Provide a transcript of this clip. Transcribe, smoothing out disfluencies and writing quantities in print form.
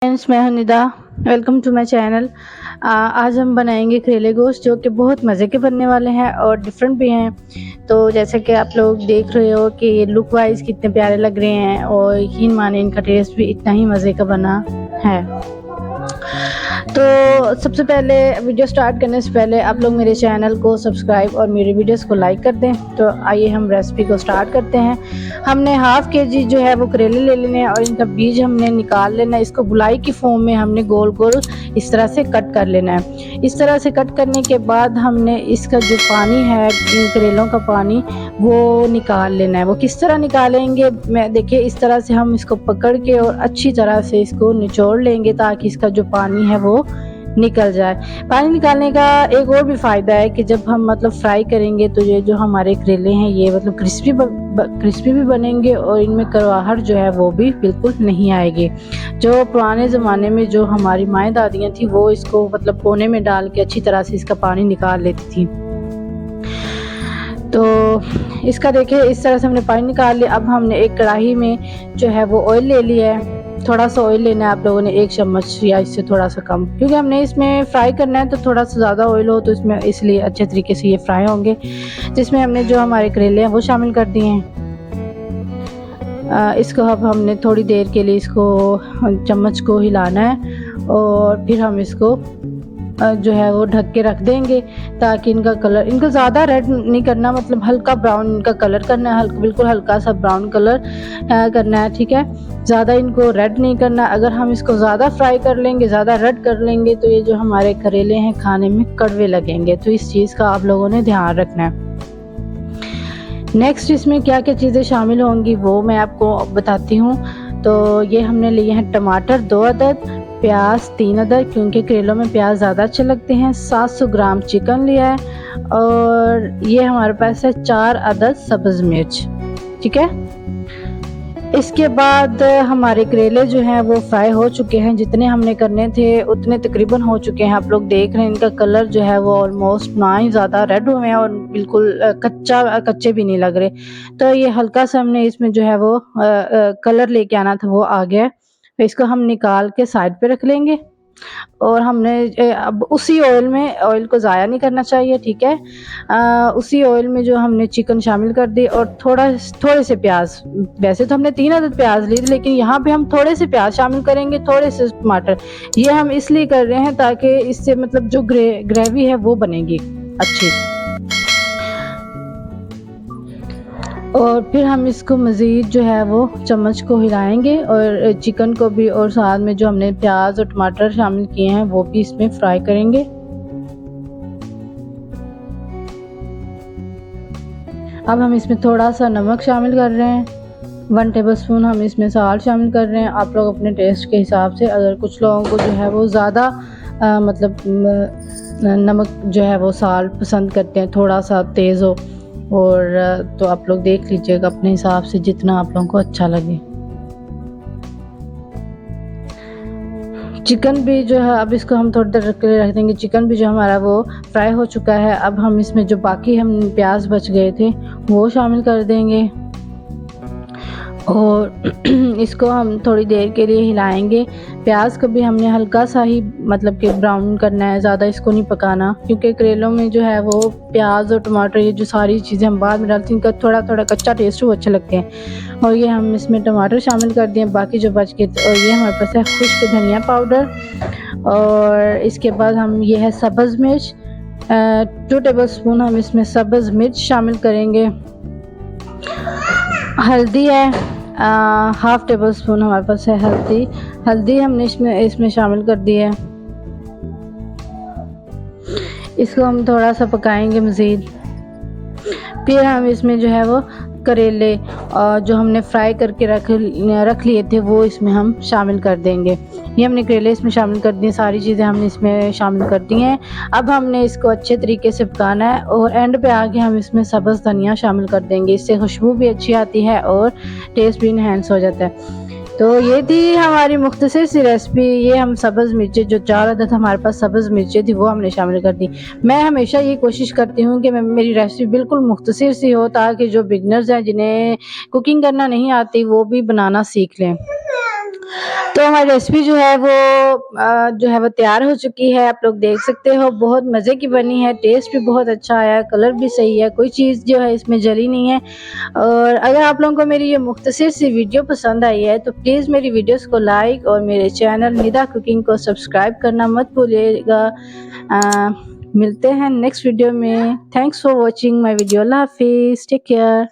Friends, मैं हूं Nida. Welcome to my channel. आज हम बनाएंगे करेले गोश्त जो कि बहुत मज़े के बनने वाले हैं और डिफरेंट भी हैं। तो जैसे कि आप लोग देख रहे हो कि ये लुक वाइज कितने प्यारे लग रहे हैं और यकीन माने इनका टेस्ट भी इतना ही मज़े का बना है। तो सबसे पहले वीडियो स्टार्ट करने से पहले आप लोग मेरे चैनल को सब्सक्राइब और मेरे वीडियोस को लाइक कर दें। तो आइए हम रेसिपी को स्टार्ट करते हैं। हमने हाफ केजी जो है वो करेले ले लेने हैं और इनका बीज हमने निकाल लेना है। इसको गुलाई की फॉर्म में हमने गोल गोल इस तरह से कट कर लेना है। इस तरह से कट करने के बाद हमने इसका जो पानी है, इन करेलों का पानी, वो निकाल लेना है। वो किस तरह निकालेंगे, मैं देखिए इस तरह से हम इसको पकड़ के और अच्छी तरह से इसको निचोड़ लेंगे ताकि इसका जो पानी है वो निकल जाए। पानी निकालने का एक और भी फ़ायदा है कि जब हम फ्राई करेंगे तो ये जो हमारे करेले हैं ये क्रिस्पी भी बनेंगे और इनमें करवाहट जो है वो भी बिल्कुल नहीं आएगी। जो पुराने ज़माने में जो हमारी माएँ दादियाँ थी वो इसको कोने में डाल के अच्छी तरह से इसका पानी निकाल लेती थी। तो इसका देखिए इस तरह से हमने पानी निकाल लिया। अब हमने एक कढ़ाई में जो है वो ऑयल ले लिया है। थोड़ा सा ऑयल लेना है आप लोगों ने, 1 चम्मच या इससे थोड़ा सा कम, क्योंकि हमने इसमें फ्राई करना है तो थोड़ा सा ज़्यादा ऑयल हो तो इसमें इसलिए अच्छे तरीके से ये फ्राई होंगे। जिसमें हमने जो हमारे करेले हैं वो शामिल कर दिए हैं। इसको अब हमने थोड़ी देर के लिए इसको चम्मच को हिलाना है और फिर हम इसको जो है वो ढक के रख देंगे ताकि इनका कलर, इनको ज़्यादा रेड नहीं करना, हल्का ब्राउन इनका कलर करना है, बिल्कुल हल्का सा ब्राउन कलर करना है, ठीक है। ज़्यादा इनको रेड नहीं करना। अगर हम इसको ज़्यादा फ्राई कर लेंगे, ज़्यादा रेड कर लेंगे तो ये जो हमारे करेले हैं खाने में कड़वे लगेंगे। तो इस चीज़ का आप लोगों ने ध्यान रखना है। नेक्स्ट इसमें क्या क्या चीज़ें शामिल होंगी वो मैं आपको बताती हूँ। तो ये हमने लिए हैं टमाटर 2 अदद, प्याज 3 अदद, क्योंकि करेलों में प्याज ज़्यादा अच्छे लगते हैं। 700 ग्राम चिकन लिया है और ये हमारे पास है 4 अदद सब्ज़ मिर्च, ठीक है। इसके बाद हमारे करेले जो हैं वो फ्राई हो चुके हैं। जितने हमने करने थे उतने तकरीबन हो चुके हैं। आप लोग देख रहे हैं इनका कलर जो है वो ऑलमोस्ट ना ही ज़्यादा रेड हुए हैं और बिल्कुल कच्चे भी नहीं लग रहे। तो ये हल्का सा हमने इसमें जो है वो कलर लेके आना था, वो आ गया। तो इसको हम निकाल के साइड पे रख लेंगे और हमने अब उसी ऑयल में, ऑयल को ज़ाया नहीं करना चाहिए, ठीक है। उसी ऑयल में जो हमने चिकन शामिल कर दी और थोड़े से प्याज। वैसे तो हमने 3 अदद प्याज ली थी लेकिन यहाँ पे हम थोड़े से प्याज शामिल करेंगे, थोड़े से टमाटर। ये हम इसलिए कर रहे हैं ताकि इससे जो ग्रेवी है वो बनेगी अच्छी। और फिर हम इसको मज़ीद जो है वो चम्मच को हिलाएंगे और चिकन को भी, और साथ में जो हमने प्याज और टमाटर शामिल किए हैं वो भी इसमें फ्राई करेंगे। अब हम इसमें थोड़ा सा नमक शामिल कर रहे हैं, 1 टेबलस्पून हम इसमें साल्ट शामिल कर रहे हैं। आप लोग अपने टेस्ट के हिसाब से, अगर कुछ लोगों को जो है वो ज़्यादा नमक जो है वो साल्ट पसंद करते हैं, थोड़ा सा तेज़ हो, और तो आप लोग देख लीजिएगा अपने हिसाब से जितना आप लोगों को अच्छा लगे। चिकन भी जो है अब इसको हम थोड़ी देर के लिए रख देंगे। चिकन भी जो हमारा वो फ्राई हो चुका है। अब हम इसमें जो बाकी हम प्याज बच गए थे वो शामिल कर देंगे और इसको हम थोड़ी देर के लिए हिलाएंगे। प्याज को भी हमने हल्का सा ही कि ब्राउन करना है, ज़्यादा इसको नहीं पकाना, क्योंकि करेलों में जो है वो प्याज और टमाटर, ये जो सारी चीज़ें हम बाद में डालते हैं, इनका थोड़ा थोड़ा कच्चा टेस्ट वो अच्छे लगते हैं। और ये हम इसमें टमाटर शामिल कर दिए, बाकी जो बच गए। और ये हमारे पास है खुश्क धनिया पाउडर, और इसके बाद हम ये है सब्ज़ मिर्च, 2 टेबलस्पून हम इसमें सब्ज़ मिर्च शामिल करेंगे। हल्दी है, 1/2 टेबलस्पून हमारे पास है हल्दी हमने इसमें शामिल कर दी है। इसको हम थोड़ा सा पकाएंगे मज़ीद। फिर हम इसमें जो है वो करेले जो हमने फ्राई करके रख लिए थे वो इसमें हम शामिल कर देंगे। ये हमने करेले इसमें शामिल कर दिए, सारी चीज़ें हमने इसमें शामिल कर दी हैं। अब हमने इसको अच्छे तरीके से पकाना है और एंड पे आके हम इसमें सब्ज़ धनिया शामिल कर देंगे। इससे खुशबू भी अच्छी आती है और टेस्ट भी इन्हेंस हो जाता है। तो ये थी हमारी मुख्तसर सी रेसिपी। ये हम सब्ज़ मिर्चें, जो 4 अदद हमारे पास सब्ज़ मिर्चें थी वो हमने शामिल कर दी। मैं हमेशा ये कोशिश करती हूँ कि मेरी रेसिपी बिल्कुल मुख्तसर सी हो ताकि जो बिगनर्स हैं, जिन्हें कुकिंग करना नहीं आती, वो भी बनाना सीख लें। तो हमारी रेसिपी जो है वो तैयार हो चुकी है। आप लोग देख सकते हो बहुत मज़े की बनी है, टेस्ट भी बहुत अच्छा आया है, कलर भी सही है, कोई चीज़ जो है इसमें जली नहीं है। और अगर आप लोगों को मेरी ये मुख्तसर सी वीडियो पसंद आई है तो प्लीज़ मेरी वीडियोस को लाइक और मेरे चैनल निदा कुकिंग को सब्सक्राइब करना मत भूलिएगा। मिलते हैं नेक्स्ट वीडियो में। Thanks for watching my video. अल्लाह हाफिज़, टेक केयर।